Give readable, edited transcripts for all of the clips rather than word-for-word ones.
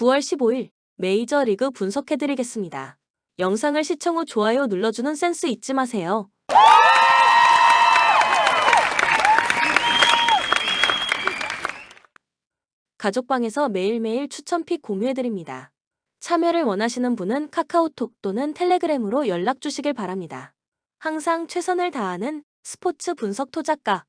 9월 15일 메이저리그 분석해드리겠습니다. 영상을 시청 후 좋아요 눌러주는 센스 잊지 마세요. 가족방에서 매일매일 추천픽 공유해드립니다. 참여를 원하시는 분은 카카오톡 또는 텔레그램으로 연락 주시길 바랍니다. 항상 최선을 다하는 스포츠 분석 토작가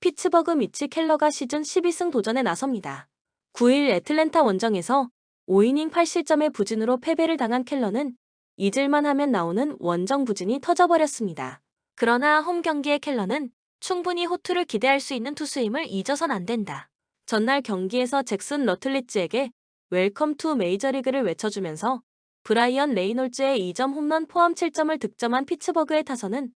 피츠버그 미치 켈러가 시즌 12승 도전에 나섭니다. 9일 애틀랜타 원정에서 5이닝 8실점의 부진으로 패배를 당한 켈러는 잊을만 하면 나오는 원정 부진이 터져버렸습니다. 그러나 홈 경기의 켈러는 충분히 호투를 기대할 수 있는 투수임을 잊어선 안 된다. 전날 경기에서 잭슨 러틀리츠에게 웰컴 투 메이저리그를 외쳐주면서 브라이언 레이놀즈의 2점 홈런 포함 7점을 득점한 피츠버그의 타선은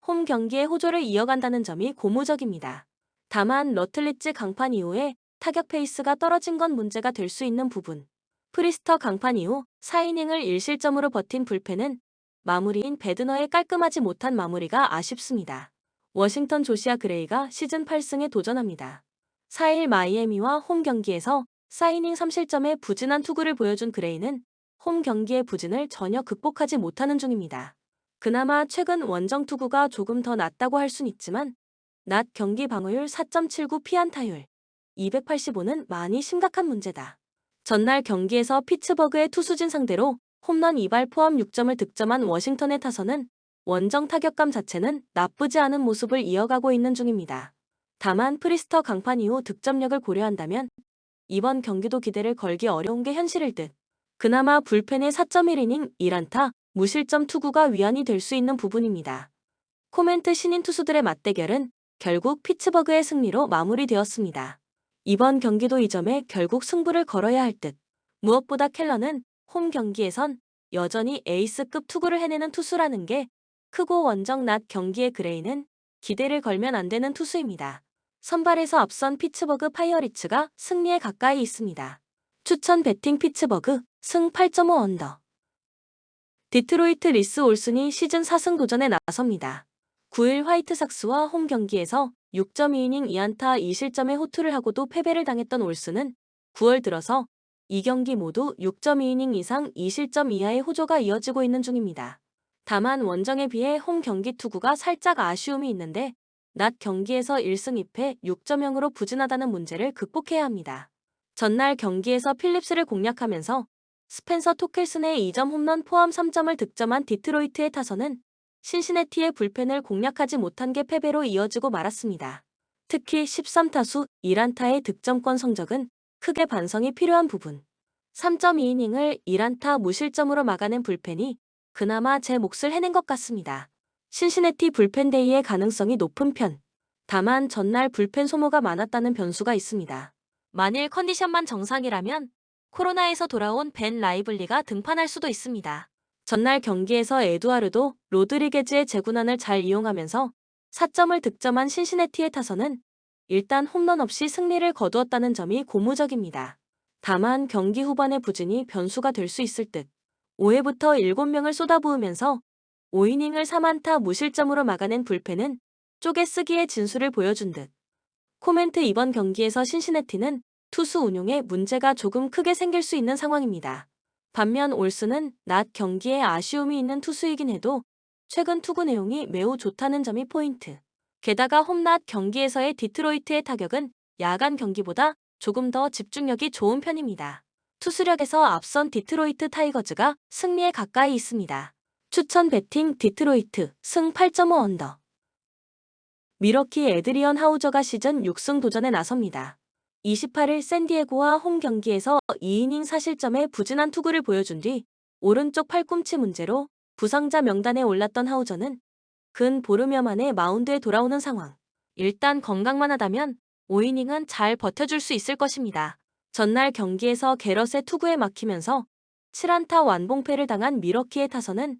홈 경기의 호조를 이어간다는 점이 고무적입니다. 다만 러틀리츠 강판 이후에 타격 페이스가 떨어진 건 문제가 될 수 있는 부분. 프리스터 강판 이후 4이닝을 1실점으로 버틴 불펜은 마무리인 배드너의 깔끔하지 못한 마무리가 아쉽습니다. 워싱턴 조시아 그레이가 시즌 8승에 도전합니다. 4일 마이애미와 홈 경기에서 4이닝 3실점의 부진한 투구를 보여준 그레이는 홈 경기의 부진을 전혀 극복하지 못하는 중입니다. 그나마 최근 원정 투구가 조금 더 낫다고 할 순 있지만 낮 경기 방어율 4.79 피안타율 285는 많이 심각한 문제다. 전날 경기에서 피츠버그의 투수진 상대로 홈런 2발 포함 6점을 득점한 워싱턴의 타선은 원정 타격감 자체는 나쁘지 않은 모습을 이어가고 있는 중입니다. 다만 프리스터 강판 이후 득점력을 고려한다면 이번 경기도 기대를 걸기 어려운 게 현실일 듯. 그나마 불펜의 4.1이닝 1안타 무실점 투구가 위안이 될 수 있는 부분입니다. 코멘트 신인 투수들의 맞대결은 결국 피츠버그의 승리로 마무리되었습니다. 이번 경기도 이 점에 결국 승부를 걸어야 할 듯. 무엇보다 켈러는 홈 경기에선 여전히 에이스급 투구를 해내는 투수라는 게 크고 원정 낮 경기의 그레이는 기대를 걸면 안 되는 투수입니다. 선발에서 앞선 피츠버그 파이어리츠가 승리에 가까이 있습니다. 추천 배팅 피츠버그 승 8.5 언더. 디트로이트 리스 올슨이 시즌 4승 도전에 나섭니다. 9일 화이트삭스와 홈 경기에서 6.2이닝 2안타 2실점의 호투를 하고도 패배를 당했던 올슨은 9월 들어서 2경기 모두 6.2이닝 이상 2실점 이하의 호조가 이어지고 있는 중입니다. 다만 원정에 비해 홈 경기 투구가 살짝 아쉬움이 있는데 낮 경기에서 1승 2패 6.0으로 부진하다는 문제를 극복해야 합니다. 전날 경기에서 필립스를 공략하면서 스펜서 토켈슨의 2점 홈런 포함 3점을 득점한 디트로이트의 타선은 신시내티의 불펜을 공략하지 못한 게 패배로 이어지고 말았습니다. 특히 13타수 1안타의 득점권 성적은 크게 반성이 필요한 부분. 3.2이닝을 1안타 무실점으로 막아낸 불펜이 그나마 제 몫을 해낸 것 같습니다. 신시내티 불펜 데이의 가능성이 높은 편. 다만 전날 불펜 소모가 많았다는 변수가 있습니다. 만일 컨디션만 정상이라면 코로나에서 돌아온 벤 라이블리가 등판할 수도 있습니다. 전날 경기에서 에두아르도 로드리게즈의 재구난을 잘 이용하면서 4점을 득점한 신시내티의 타선은 일단 홈런 없이 승리를 거두었다는 점이 고무적입니다. 다만 경기 후반의 부진이 변수가 될 수 있을 듯. 5회부터 7명을 쏟아부으면서 5이닝을 3안타 무실점으로 막아낸 불펜은 쪼개쓰기의 진수를 보여준 듯. 코멘트 이번 경기에서 신시내티는 투수 운용에 문제가 조금 크게 생길 수 있는 상황입니다. 반면 올슨은 낮 경기에 아쉬움이 있는 투수이긴 해도 최근 투구 내용이 매우 좋다는 점이 포인트. 게다가 홈낮 경기에서의 디트로이트의 타격은 야간 경기보다 조금 더 집중력이 좋은 편입니다. 투수력에서 앞선 디트로이트 타이거즈가 승리에 가까이 있습니다. 추천 배팅 디트로이트 승 8.5 언더. 미러키 에드리언 하우저가 시즌 6승 도전에 나섭니다. 28일 샌디에고와 홈 경기에서 2이닝 4실점의 부진한 투구를 보여준 뒤 오른쪽 팔꿈치 문제로 부상자 명단에 올랐던 하우저는 근 보름여 만에 마운드에 돌아오는 상황. 일단 건강만 하다면 5이닝은 잘 버텨줄 수 있을 것입니다. 전날 경기에서 게럿의 투구에 막히면서 7안타 완봉패를 당한 미러키의 타선은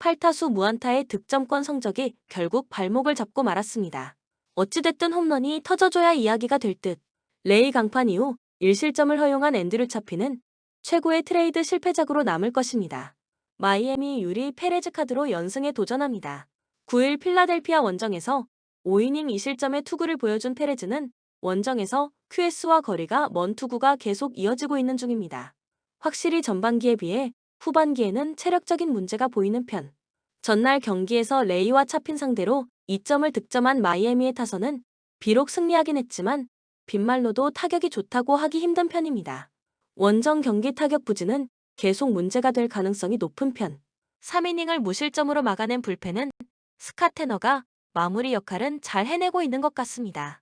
8타수 무안타의 득점권 성적이 결국 발목을 잡고 말았습니다. 어찌됐든 홈런이 터져줘야 이야기가 될 듯. 레이 강판 이후 1실점을 허용한 앤드류 차피는 최고의 트레이드 실패작으로 남을 것입니다. 마이애미 유리 페레즈 카드로 연승에 도전합니다. 9일 필라델피아 원정에서 5이닝 2실점의 투구를 보여준 페레즈는 원정에서 QS와 거리가 먼 투구가 계속 이어지고 있는 중입니다. 확실히 전반기에 비해 후반기에는 체력적인 문제가 보이는 편. 전날 경기에서 레이와 차핀 상대로 2점을 득점한 마이애미의 타선은 비록 승리하긴 했지만 빈말로도 타격이 좋다고 하기 힘든 편입니다. 원정 경기 타격 부진은 계속 문제가 될 가능성이 높은 편. 3이닝을 무실점으로 막아낸 불펜은 스캇 테너가 마무리 역할은 잘 해내고 있는 것 같습니다.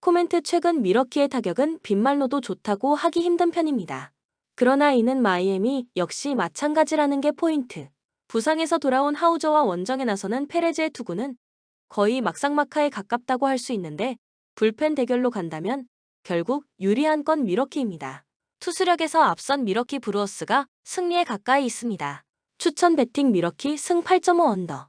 코멘트 최근 미러키의 타격은 빈말로도 좋다고 하기 힘든 편입니다. 그러나 이는 마이애미 역시 마찬가지라는 게 포인트. 부상에서 돌아온 하우저와 원정에 나서는 페레즈의 투구는 거의 막상막하에 가깝다고 할 수 있는데 불펜 대결로 간다면 결국 유리한 건 미러키입니다. 투수력에서 앞선 미러키 브루어스가 승리에 가까이 있습니다. 추천 배팅 미러키 승 8.5 언더.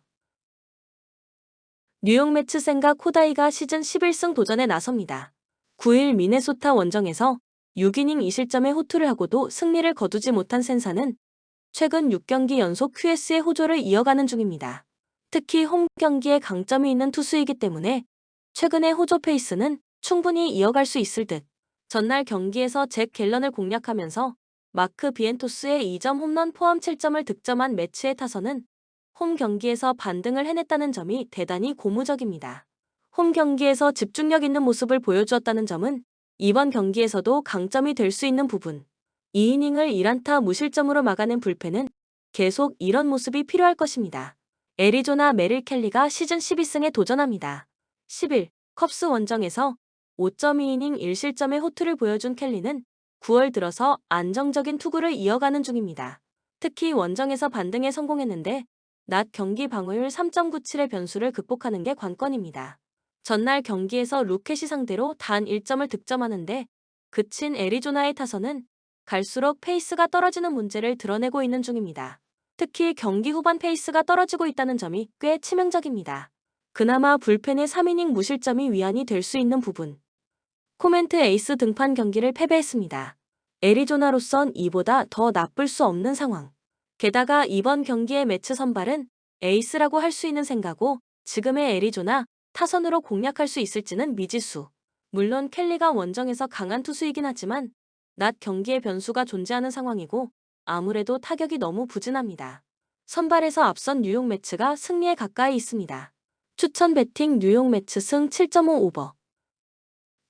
뉴욕 매츠 생과 코다이가 시즌 11승 도전에 나섭니다. 9일 미네소타 원정에서 6이닝 2실점의 호투를 하고도 승리를 거두지 못한 센사는 최근 6경기 연속 QS의 호조를 이어가는 중입니다. 특히 홈 경기에 강점이 있는 투수이기 때문에 최근의 호조 페이스는 충분히 이어갈 수 있을 듯. 전날 경기에서 잭 갤런을 공략하면서 마크 비엔토스의 2점 홈런 포함 7점을 득점한 매츠의 타선은 홈 경기에서 반등을 해냈다는 점이 대단히 고무적입니다. 홈 경기에서 집중력 있는 모습을 보여주었다는 점은 이번 경기에서도 강점이 될 수 있는 부분. 2이닝을 1안타 무실점으로 막아낸 불펜은 계속 이런 모습이 필요할 것입니다. 애리조나 메릴 켈리가 시즌 12승에 도전합니다. 10일 컵스 원정에서 5.2이닝 1실점의 호투를 보여준 켈리는 9월 들어서 안정적인 투구를 이어가는 중입니다. 특히 원정에서 반등에 성공했는데 낮 경기 방어율 3.97의 변수를 극복하는 게 관건입니다. 전날 경기에서 루켓이 상대로 단 1점을 득점하는데 그친 애리조나의 타선은 갈수록 페이스가 떨어지는 문제를 드러내고 있는 중입니다. 특히 경기 후반 페이스가 떨어지고 있다는 점이 꽤 치명적입니다. 그나마 불펜의 3이닝 무실점이 위안이 될 수 있는 부분. 코멘트 에이스 등판 경기를 패배했습니다. 애리조나로선 이보다 더 나쁠 수 없는 상황. 게다가 이번 경기의 매치 선발은 에이스라고 할 수 있는 생각고 지금의 애리조나 타선으로 공략할 수 있을지는 미지수. 물론 켈리가 원정에서 강한 투수이긴 하지만 낮 경기에 변수가 존재하는 상황이고 아무래도 타격이 너무 부진합니다. 선발에서 앞선 뉴욕 매츠가 승리에 가까이 있습니다. 추천 배팅 뉴욕 매츠 승 7.5 오버.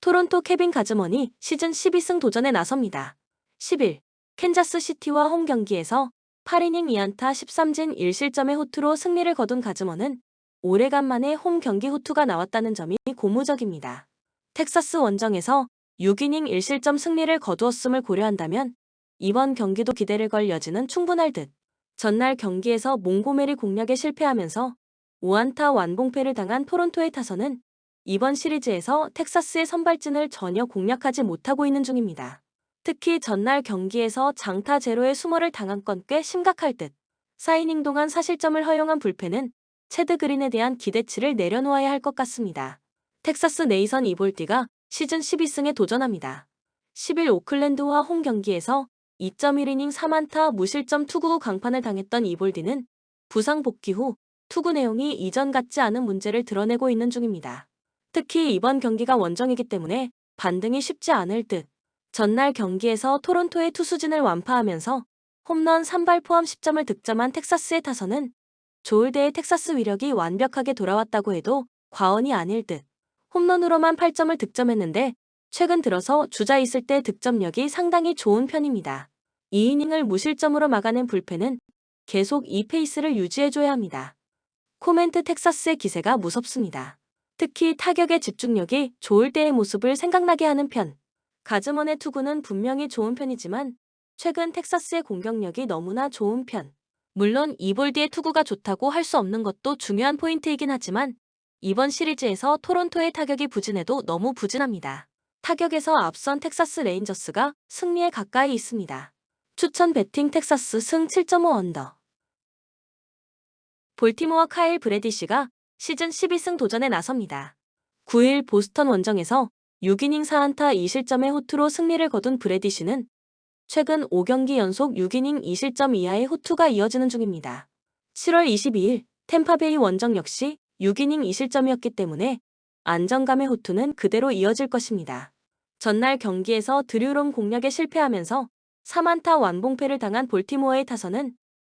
토론토 케빈 가즈먼이 시즌 12승 도전에 나섭니다. 10일 캔자스 시티와 홈 경기에서 8이닝 2안타 13진 1실점의 호투로 승리를 거둔 가즈먼은 오래간만에 홈 경기 호투가 나왔다는 점이 고무적입니다. 텍사스 원정에서 6이닝 1실점 승리를 거두었음을 고려한다면 이번 경기도 기대를 걸 여지는 충분할 듯. 전날 경기에서 몽고메리 공략에 실패하면서 5안타 완봉패를 당한 토론토의 타선은 이번 시리즈에서 텍사스의 선발진을 전혀 공략하지 못하고 있는 중입니다. 특히 전날 경기에서 장타 제로의 수모를 당한 건 꽤 심각할 듯. 4이닝 동안 4실점을 허용한 불펜은 체드 그린에 대한 기대치를 내려놓아야 할 것 같습니다. 텍사스 네이선 이볼디가 시즌 12승에 도전합니다. 10일 오클랜드와 홈 경기에서 2.1이닝 3안타 무실점 투구 후 강판을 당했던 이볼디는 부상 복귀 후 투구 내용이 이전 같지 않은 문제를 드러내고 있는 중입니다. 특히 이번 경기가 원정이기 때문에 반등이 쉽지 않을 듯. 전날 경기에서 토론토의 투수진을 완파하면서 홈런 3발 포함 10점을 득점한 텍사스의 타선은 조을대의 텍사스 위력이 완벽하게 돌아왔다고 해도 과언이 아닐 듯. 홈런으로만 8점을 득점했는데 최근 들어서 주자 있을 때 득점력이 상당히 좋은 편입니다. 2이닝을 무실점으로 막아낸 불펜은 계속 이 페이스를 유지해줘야 합니다. 코멘트 텍사스의 기세가 무섭습니다. 특히 타격의 집중력이 좋을 때의 모습을 생각나게 하는 편. 가즈먼의 투구는 분명히 좋은 편이지만 최근 텍사스의 공격력이 너무나 좋은 편. 물론 이볼디의 투구가 좋다고 할 수 없는 것도 중요한 포인트이긴 하지만 이번 시리즈에서 토론토의 타격이 부진해도 너무 부진합니다. 타격에서 앞선 텍사스 레인저스가 승리에 가까이 있습니다. 추천 배팅 텍사스 승 7.5 언더. 볼티모어 카일 브래디시가 시즌 12승 도전에 나섭니다. 9일 보스턴 원정에서 6이닝 4안타 2실점의 호투로 승리를 거둔 브래디시는 최근 5경기 연속 6이닝 2실점 이하의 호투가 이어지는 중입니다. 7월 22일 템파베이 원정 역시 6이닝 2실점이었기 때문에 안정감의 호투는 그대로 이어질 것입니다. 전날 경기에서 드류롬 공략에 실패하면서 4안타 완봉패를 당한 볼티모어의 타선은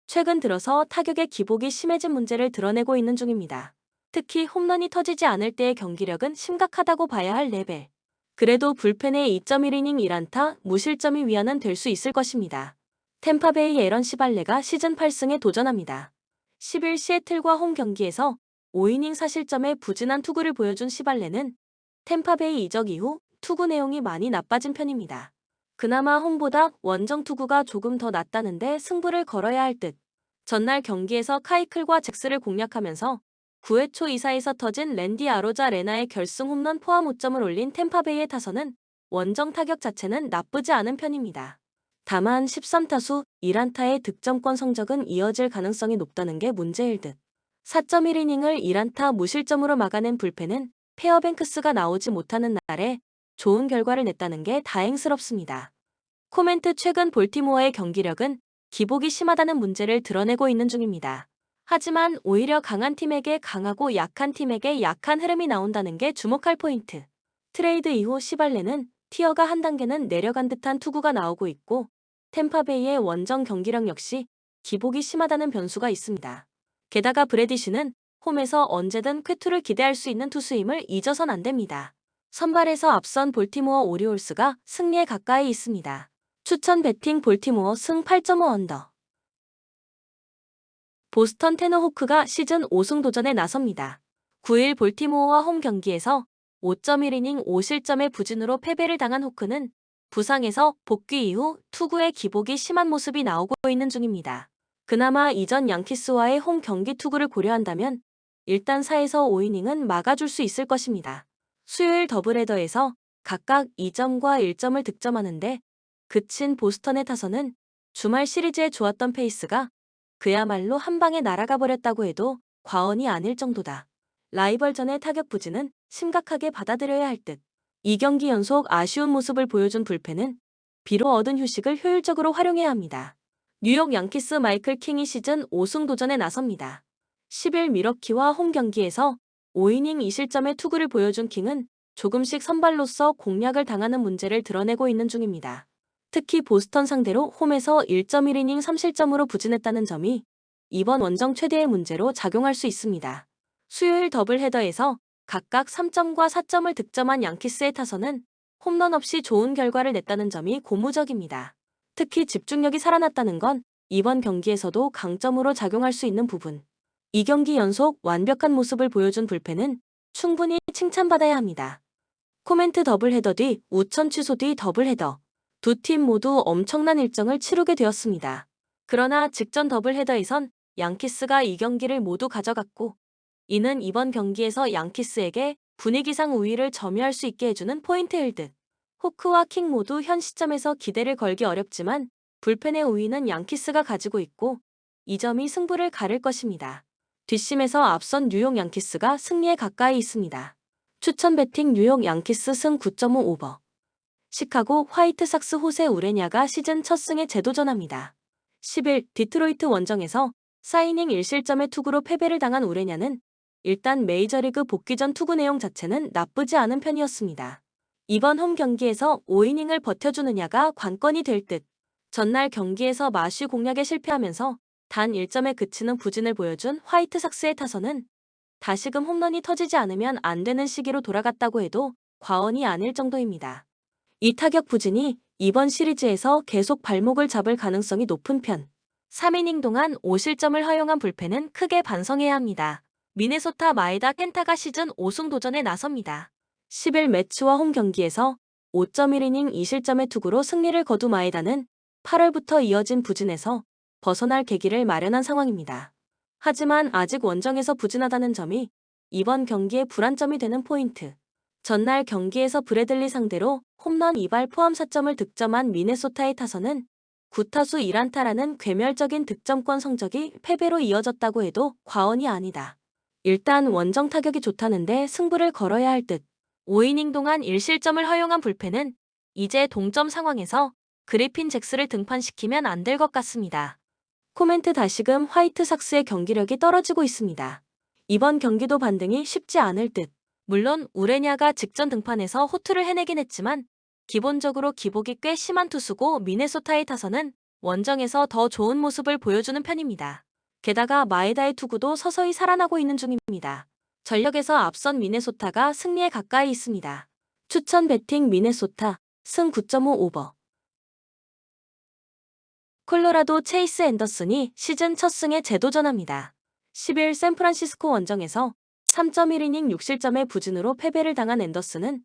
최근 들어서 타격의 기복이 심해진 문제를 드러내고 있는 중입니다. 특히 홈런이 터지지 않을 때의 경기력은 심각하다고 봐야 할 레벨. 그래도 불펜의 2.1이닝 1안타 무실점이 위안은 될 수 있을 것입니다. 템파베이 에런 시발레가 시즌 8승에 도전합니다. 10일 시애틀과 홈 경기에서 5이닝 4실점의 부진한 투구를 보여준 시발레는 템파베이 이적 이후 투구 내용이 많이 나빠진 편입니다. 그나마 홈보다 원정 투구가 조금 더 낫다는데 승부를 걸어야 할 듯. 전날 경기에서 카이클과 잭스를 공략하면서 9회 초 2사에서 터진 랜디 아로자 레나의 결승 홈런 포함 5점을 올린 템파베이의 타선은 원정 타격 자체는 나쁘지 않은 편입니다. 다만 13타수 1안타의 득점권 성적은 이어질 가능성이 높다는 게 문제일 듯. 4.1이닝을 1안타 무실점으로 막아낸 불펜은 페어뱅크스가 나오지 못하는 날에 좋은 결과를 냈다는 게 다행스럽습니다. 코멘트 최근 볼티모어의 경기력은 기복이 심하다는 문제를 드러내고 있는 중입니다. 하지만 오히려 강한 팀에게 강하고 약한 팀에게 약한 흐름이 나온다는 게 주목할 포인트. 트레이드 이후 시발레는 티어가 한 단계는 내려간 듯한 투구가 나오고 있고 템파베이의 원정 경기력 역시 기복이 심하다는 변수가 있습니다. 게다가 브래디쉬는 홈에서 언제든 쾌투를 기대할 수 있는 투수임을 잊어선 안 됩니다. 선발에서 앞선 볼티모어 오리올스가 승리에 가까이 있습니다. 추천 배팅 볼티모어 승 8.5 언더. 보스턴 테너호크가 시즌 5승 도전에 나섭니다. 9일 볼티모어와 홈 경기에서 5.1이닝 5실점의 부진으로 패배를 당한 호크는 부상에서 복귀 이후 투구의 기복이 심한 모습이 나오고 있는 중입니다. 그나마 이전 양키스와의 홈 경기 투구를 고려한다면 일단 4에서 5이닝은 막아줄 수 있을 것입니다. 수요일 더블헤더에서 각각 2점과 1점을 득점하는데 그친 보스턴의 타선은 주말 시리즈에 좋았던 페이스가 그야말로 한 방에 날아가 버렸다고 해도 과언이 아닐 정도다. 라이벌전의 타격 부진은 심각하게 받아들여야 할 듯. 2경기 연속 아쉬운 모습을 보여준 불펜은 비로 얻은 휴식을 효율적으로 활용해야 합니다. 뉴욕 양키스 마이클 킹이 시즌 5승 도전에 나섭니다. 10일 미러키와 홈 경기에서 5이닝 2실점의 투구를 보여준 킹은 조금씩 선발로서 공략을 당하는 문제를 드러내고 있는 중입니다. 특히 보스턴 상대로 홈에서 1.1이닝 3실점으로 부진했다는 점이 이번 원정 최대의 문제로 작용할 수 있습니다. 수요일 더블헤더에서 각각 3점과 4점을 득점한 양키스의 타선은 홈런 없이 좋은 결과를 냈다는 점이 고무적입니다. 특히 집중력이 살아났다는 건 이번 경기에서도 강점으로 작용할 수 있는 부분. 2경기 연속 완벽한 모습을 보여준 불펜은 충분히 칭찬받아야 합니다. 코멘트 더블헤더 뒤 우천 취소 뒤 더블헤더. 두 팀 모두 엄청난 일정을 치르게 되었습니다. 그러나 직전 더블헤더에선 양키스가 2경기를 모두 가져갔고 이는 이번 경기에서 양키스에게 분위기상 우위를 점유할 수 있게 해주는 포인트일 듯. 호크와 킹 모두 현 시점에서 기대를 걸기 어렵지만 불펜의 우위는 양키스가 가지고 있고 이 점이 승부를 가를 것입니다. 뒷심에서 앞선 뉴욕 양키스가 승리에 가까이 있습니다. 추천 배팅 뉴욕 양키스 승 9.5 오버. 시카고 화이트삭스 호세 우레냐가 시즌 첫 승에 재도전합니다. 10일 디트로이트 원정에서 4이닝 1실점의 투구로 패배를 당한 우레냐는 일단 메이저리그 복귀 전 투구 내용 자체는 나쁘지 않은 편이었습니다. 이번 홈 경기에서 5이닝을 버텨주느냐가 관건이 될 듯. 전날 경기에서 마쉬 공략에 실패하면서 단 1점에 그치는 부진을 보여준 화이트삭스의 타선은 다시금 홈런이 터지지 않으면 안 되는 시기로 돌아갔다고 해도 과언이 아닐 정도입니다. 이 타격 부진이 이번 시리즈에서 계속 발목을 잡을 가능성이 높은 편. 3이닝 동안 5실점을 허용한 불펜은 크게 반성해야 합니다. 미네소타 마에다 켄타가 시즌 5승 도전에 나섭니다. 10일 매츠와 홈 경기에서 5.1이닝 2실점의 투구로 승리를 거둔 마에다는 8월부터 이어진 부진에서 벗어날 계기를 마련한 상황입니다. 하지만 아직 원정에서 부진하다는 점이 이번 경기의 불안점이 되는 포인트. 전날 경기에서 브래들리 상대로 홈런 2발 포함 4점을 득점한 미네소타의 타선은 9타수 1안타라는 괴멸적인 득점권 성적이 패배로 이어졌다고 해도 과언이 아니다. 일단 원정 타격이 좋다는데 승부를 걸어야 할 듯. 5이닝 동안 1실점을 허용한 불펜은 이제 동점 상황에서 그리핀 잭스를 등판시키면 안 될 것 같습니다. 코멘트 다시금 화이트삭스의 경기력이 떨어지고 있습니다. 이번 경기도 반등이 쉽지 않을 듯. 물론 우레냐가 직전 등판에서 호투를 해내긴 했지만 기본적으로 기복이 꽤 심한 투수고 미네소타의 타선은 원정에서 더 좋은 모습을 보여주는 편입니다. 게다가 마에다의 투구도 서서히 살아나고 있는 중입니다. 전력에서 앞선 미네소타가 승리에 가까이 있습니다. 추천 배팅 미네소타 승 9.5 오버. 콜로라도 체이스 앤더슨이 시즌 첫 승에 재도전합니다. 10일 샌프란시스코 원정에서 3.1이닝 6실점의 부진으로 패배를 당한 앤더슨은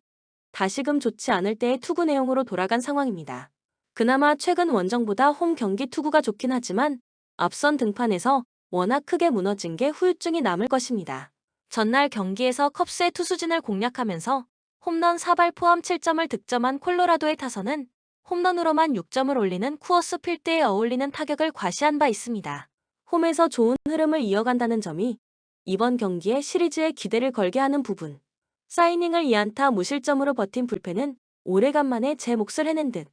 다시금 좋지 않을 때의 투구 내용으로 돌아간 상황입니다. 그나마 최근 원정보다 홈 경기 투구가 좋긴 하지만 앞선 등판에서 워낙 크게 무너진 게 후유증이 남을 것입니다. 전날 경기에서 컵스의 투수진을 공략하면서 홈런 4발 포함 7점을 득점한 콜로라도의 타선은 홈런으로만 6점을 올리는 쿠어스 필드에 어울리는 타격을 과시한 바 있습니다. 홈에서 좋은 흐름을 이어간다는 점이 이번 경기에 시리즈에 기대를 걸게 하는 부분. 사이닝을 2안타 무실점으로 버틴 불펜은 오래간만에 제 몫을 해낸 듯.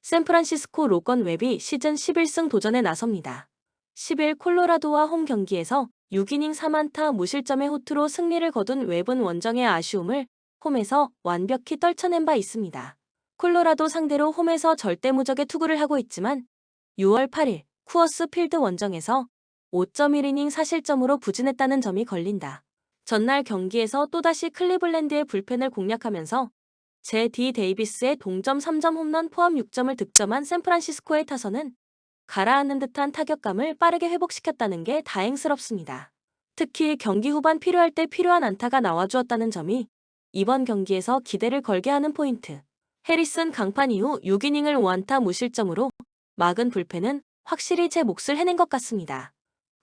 샌프란시스코 로건 웹이 시즌 11승 도전에 나섭니다. 10일 콜로라도와 홈 경기에서 6이닝 3안타 무실점의 호투로 승리를 거둔 웹은 원정의 아쉬움을 홈에서 완벽히 떨쳐낸 바 있습니다. 콜로라도 상대로 홈에서 절대무적의 투구를 하고 있지만 6월 8일 쿠어스 필드 원정에서 5.1이닝 4실점으로 부진했다는 점이 걸린다. 전날 경기에서 또다시 클리블랜드의 불펜을 공략하면서 제.D. 데이비스의 동점 3점 홈런 포함 6점을 득점한 샌프란시스코의 타선은 가라앉는 듯한 타격감을 빠르게 회복시켰다는 게 다행스럽습니다. 특히 경기 후반 필요할 때 필요한 안타가 나와주었다는 점이 이번 경기에서 기대를 걸게 하는 포인트. 해리슨 강판 이후 6이닝을 5안타 무실점으로 막은 불펜은 확실히 제 몫을 해낸 것 같습니다.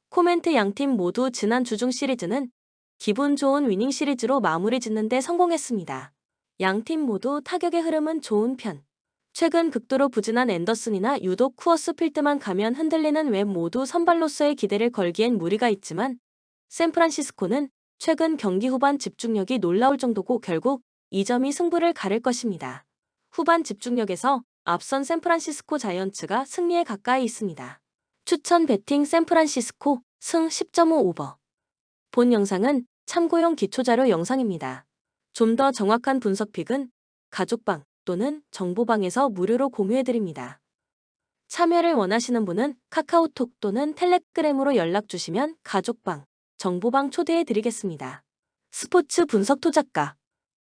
코멘트 양팀 모두 지난 주중 시리즈는 기분 좋은 위닝 시리즈로 마무리 짓는 데 성공했습니다. 양팀 모두 타격의 흐름은 좋은 편. 최근 극도로 부진한 앤더슨이나 유독 쿠어스 필드만 가면 흔들리는 웹 모두 선발로서의 기대를 걸기엔 무리가 있지만 샌프란시스코는 최근 경기 후반 집중력이 놀라울 정도고 결국 이 점이 승부를 가를 것입니다. 후반 집중력에서 앞선 샌프란시스코 자이언츠가 승리에 가까이 있습니다. 추천 배팅 샌프란시스코 승 10.5 오버. 본 영상은 참고용 기초자료 영상입니다. 좀 더 정확한 분석 픽은 가족방 또는 정보방에서 무료로 공유해드립니다. 참여를 원하시는 분은 카카오톡 또는 텔레그램으로 연락 주시면 가족방, 정보방 초대해드리겠습니다. 스포츠 분석 토작가